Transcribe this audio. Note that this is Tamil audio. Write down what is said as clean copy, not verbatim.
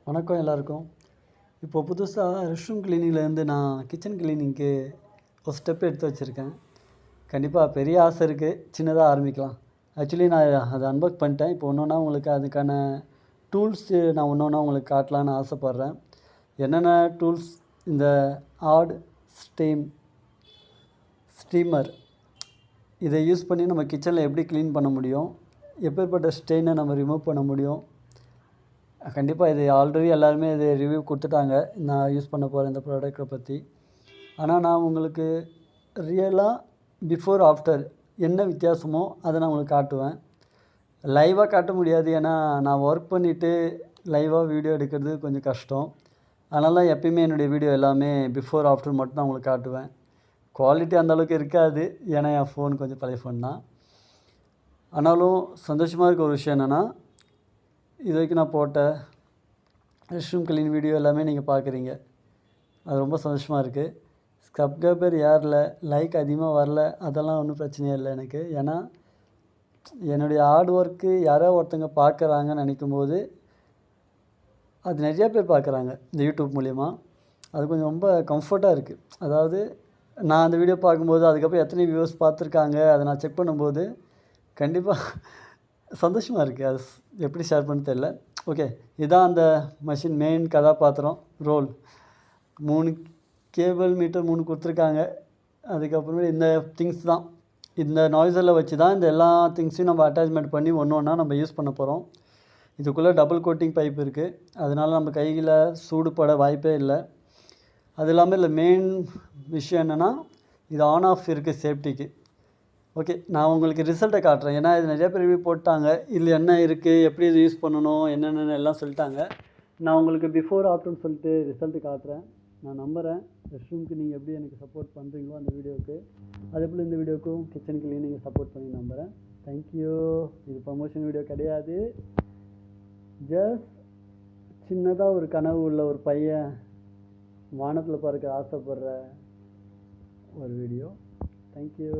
வணக்கம் எல்லாருக்கும். இப்போ புதுசாக ரெஸ்ட்ரூம் கிளீனிங்லேருந்து நான் கிச்சன் கிளீனிங்க்கு ஒரு ஸ்டெப் எடுத்து வச்சுருக்கேன். கண்டிப்பாக பெரிய ஆசை இருக்குது, சின்னதாக ஆரம்பிக்கலாம். ஆக்சுவலி நான் அதை அன்பாக்ஸ் பண்ணிட்டேன். இப்போ ஒன்று ஒன்றா உங்களுக்கு அதுக்கான டூல்ஸு நான் ஒன்று ஒன்றா உங்களுக்கு காட்டலான்னு ஆசைப்பட்றேன். என்னென்ன டூல்ஸ், இந்த ஆட் ஸ்டீமர் இதை யூஸ் பண்ணி நம்ம கிச்சனில் எப்படி க்ளீன் பண்ண முடியும், எப்பேற்பட்ட ஸ்டெயினை நம்ம ரிமூவ் பண்ண முடியும். கண்டிப்பாக இது ஆல்ரெடி எல்லாருமே இது ரிவ்யூ கொடுத்துட்டாங்க, நான் யூஸ் பண்ண போகிற இந்த ப்ராடக்ட்டை பற்றி. ஆனால் நான் உங்களுக்கு ரியலாக பிஃபோர் ஆஃப்டர் என்ன வித்தியாசமோ அதை நான் உங்களுக்கு காட்டுவேன். லைவாக காட்ட முடியாது, ஏன்னா நான் ஒர்க் பண்ணிவிட்டு லைவாக வீடியோ எடுக்கிறது கொஞ்சம் கஷ்டம். அதனால தான் எப்பயுமே என்னுடைய வீடியோ எல்லாமே பிஃபோர் ஆஃப்டர் மட்டும் தான் உங்களுக்கு காட்டுவேன். குவாலிட்டி அந்தளவுக்கு இருக்காது, ஏன்னா என் ஃபோன் கொஞ்சம் பழைய ஃபோன் தான். ஆனாலும் சந்தோஷமாக இருக்க ஒரு விஷயம் என்னென்னா, இது வரைக்கும் நான் போட்ட ரெஸ்ட்ரூம் கிளீன் வீடியோ எல்லாமே நீங்கள் பார்க்குறீங்க. அது ரொம்ப சந்தோஷமாக இருக்குது. சப்ஸ்கிரைபர் ஏறல, லைக் அதிகமாக வரல, அதெல்லாம் ஒன்றும் பிரச்சனையே இல்லை எனக்கு. ஏன்னா என்னுடைய ஹார்ட் ஒர்க்கு யாரோ ஒருத்தங்க பார்க்குறாங்கன்னு நினைக்கும்போது அது நிறையா பேர் பார்க்குறாங்க இந்த யூடியூப் மூலிமா. அது கொஞ்சம் ரொம்ப கம்ஃபர்ட்டாக இருக்குது. அதாவது நான் அந்த வீடியோ பார்க்கும்போது அதுக்கப்புறம் எத்தனை வியூவர்ஸ் பார்த்துருக்காங்க அதை நான் செக் பண்ணும்போது கண்டிப்பாக சந்தோஷமாக இருக்குது. அது எப்படி ஷேர் பண்ண தெரியல. ஓகே, இதுதான் அந்த மஷின் மெயின் கதாபாத்திரம். ரோல் 3 கேபிள் மீட்டர் 3 கொடுத்துருக்காங்க. அதுக்கப்புறமே இந்த திங்ஸ் தான், இந்த நாய்ஸரில் வச்சு தான் இந்த எல்லா திங்ஸையும் நம்ம அட்டாச்மெண்ட் பண்ணி ஒன்று ஒன்றா நம்ம யூஸ் பண்ண போகிறோம். இதுக்குள்ளே டபுள் கோட்டிங் பைப் இருக்குது, அதனால் நம்ம கையில் சூடுபட வாய்ப்பே இல்லை. அது இல்லாமல் இதில் மெயின் விஷயம் என்னென்னா, இது ஆன் ஆஃப் இருக்குது சேஃப்டிக்கு. ஓகே, நான் உங்களுக்கு ரிசல்ட்டை காட்டுறேன். ஏன்னா இது நிறையா பேர் ரிவ்யூ போட்டாங்க, இதில் என்ன இருக்குது, எப்படி இது யூஸ் பண்ணணும், என்னென்னு எல்லாம் சொல்லிட்டாங்க. நான் உங்களுக்கு பிஃபோர் ஆஃப்டர்னு சொல்லிட்டு ரிசல்ட்டு காட்டுறேன். நான் நம்புகிறேன் ரெஸ்ட்ரூமுக்கு நீங்கள் எப்படி எனக்கு சப்போர்ட் பண்ணுறீங்களோ அந்த வீடியோவுக்கு, அதேபோல் இந்த வீடியோவுக்கும் கிச்சன் கிளீன் நீங்கள் சப்போர்ட் பண்ணி நம்புகிறேன். தேங்க்யூ. இது ப்ரமோஷன் வீடியோ கிடையாது, ஜஸ்ட் சின்னதாக ஒரு கனவு உள்ள ஒரு பையன் வானத்தில் பறக்க ஆசைப்படுற ஒரு வீடியோ. தேங்க்யூ.